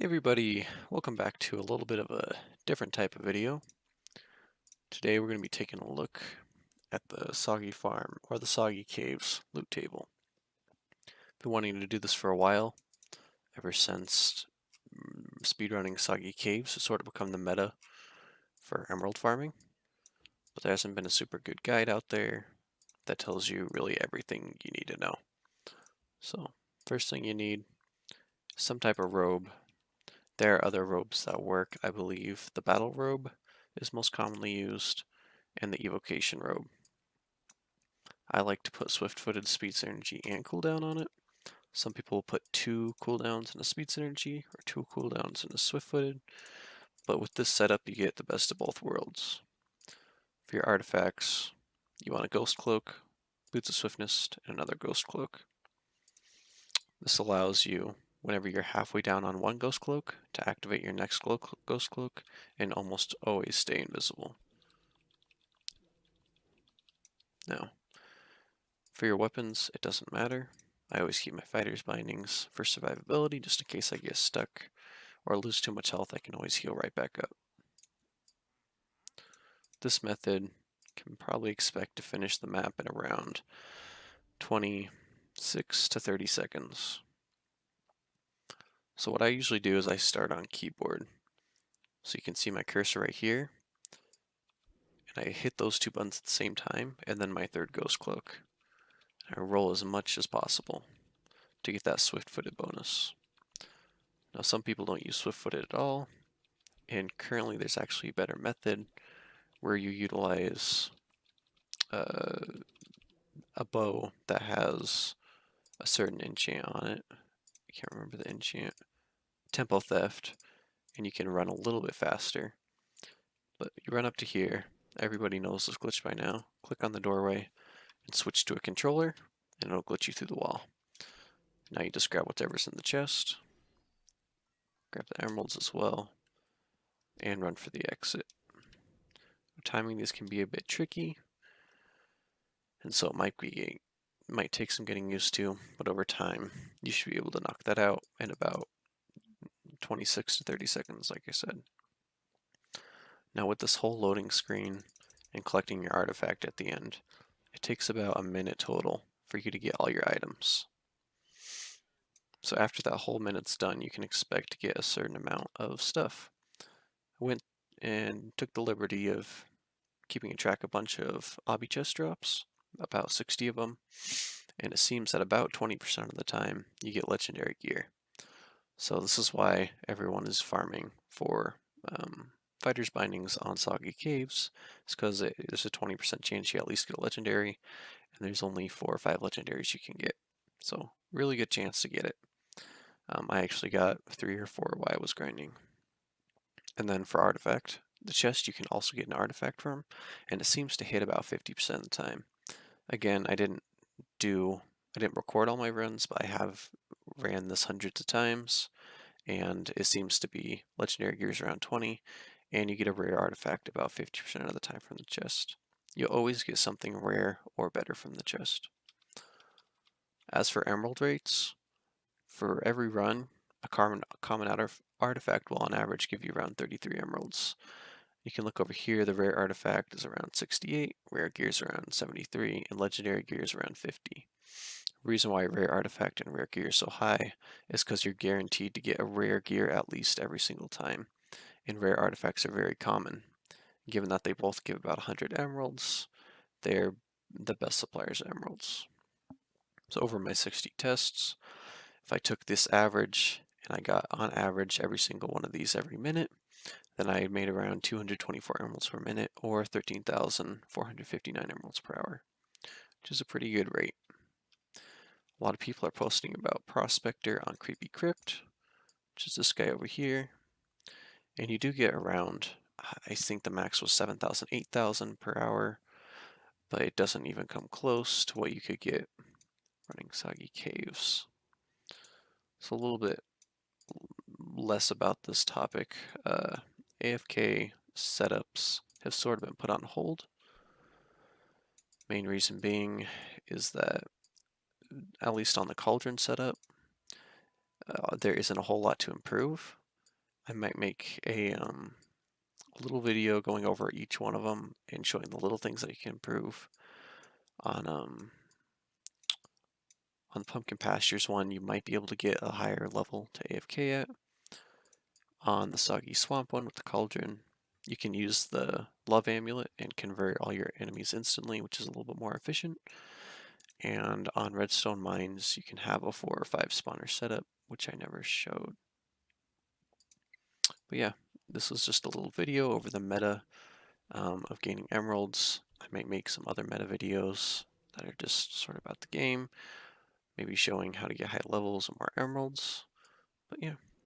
Hey everybody, welcome back to a little bit of a different type of video. Today we're going to be taking a look at the Soggy Farm or the Soggy Caves loot table. Been wanting to do this for a while, ever since speedrunning Soggy Caves has sort of become the meta for emerald farming, but there hasn't been a super good guide out there that tells you really everything you need to know. So, first thing you need, some type of robe. There are other robes that work. I believe the battle robe is most commonly used, and the evocation robe. I like to put swift-footed, speed synergy, and cooldown on it. Some people will put 2 cooldowns in a speed synergy or 2 cooldowns in a swift-footed, but with this setup you get the best of both worlds. For your artifacts, you want a ghost cloak, boots of swiftness, and another ghost cloak. This allows you, whenever you're halfway down on one ghost cloak, to activate your next ghost cloak and almost always stay invisible. Now, for your weapons, it doesn't matter. I always keep my fighter's bindings for survivability, just in case I get stuck or lose too much health, I can always heal right back up. This method can probably expect to finish the map in around 26 to 30 seconds. So what I usually do is I start on keyboard. So you can see my cursor right here, and I hit those 2 buttons at the same time, and then my third ghost cloak. I roll as much as possible to get that swift-footed bonus. Now some people don't use swift-footed at all, and currently there's actually a better method where you utilize a bow that has a certain enchant on it. I can't remember the enchant. Tempo Theft, and you can run a little bit faster. But you run up to here, everybody knows this glitch by now. Click on the doorway and switch to a controller, and it'll glitch you through the wall. Now you just grab whatever's in the chest, grab the emeralds as well, and run for the exit. Timing these can be a bit tricky, and so it might take some getting used to, but over time you should be able to knock that out in about 26 to 30 seconds, like I said. Now with this whole loading screen and collecting your artifact at the end, it takes about a minute total for you to get all your items. So after that whole minute's done, you can expect to get a certain amount of stuff. I went and took the liberty of keeping track of a bunch of obby chest drops, about 60 of them, and it seems that about 20% of the time you get legendary gear. So this is why everyone is farming for fighter's bindings on Soggy Caves. It's because there's a 20% chance you at least get a legendary, and there's only 4 or 5 legendaries you can get. So really good chance to get it. I actually got 3 or 4 while I was grinding. And then for artifact, the chest you can also get an artifact from, and it seems to hit about 50% of the time. Again, I didn't record all my runs, but I have ran this hundreds of times, and it seems to be legendary gears around 20, and you get a rare artifact about 50% of the time from the chest. You'll always get something rare or better from the chest. As for emerald rates, for every run, a common artifact will on average give you around 33 emeralds. You can look over here, the rare artifact is around 68, rare gears around 73, and legendary gears around 50. The reason why rare artifact and rare gear is so high is because you're guaranteed to get a rare gear at least every single time, and rare artifacts are very common. Given that they both give about 100 emeralds, they're the best suppliers of emeralds. So over my 60 tests, if I took this average and I got on average every single one of these every minute, then I made around 224 emeralds per minute or 13,459 emeralds per hour, which is a pretty good rate. A lot of people are posting about Prospector on Creepy Crypt, which is this guy over here, and you do get around, I think the max was 7,000, 8,000 per hour, but it doesn't even come close to what you could get running Soggy Caves. So a little bit less about this topic. AFK setups have sort of been put on hold. Main reason being is that, at least on the Cauldron setup, there isn't a whole lot to improve. I might make a little video going over each one of them and showing the little things that you can improve. On the Pumpkin Pastures one, you might be able to get a higher level to AFK at. On the Soggy Swamp one with the Cauldron, you can use the Love Amulet and convert all your enemies instantly, which is a little bit more efficient. And on Redstone Mines, you can have a 4 or 5 spawner setup, which I never showed. But yeah, this was just a little video over the meta of gaining emeralds. I might make some other meta videos that are just sort of about the game, maybe showing how to get high levels and more emeralds. But yeah.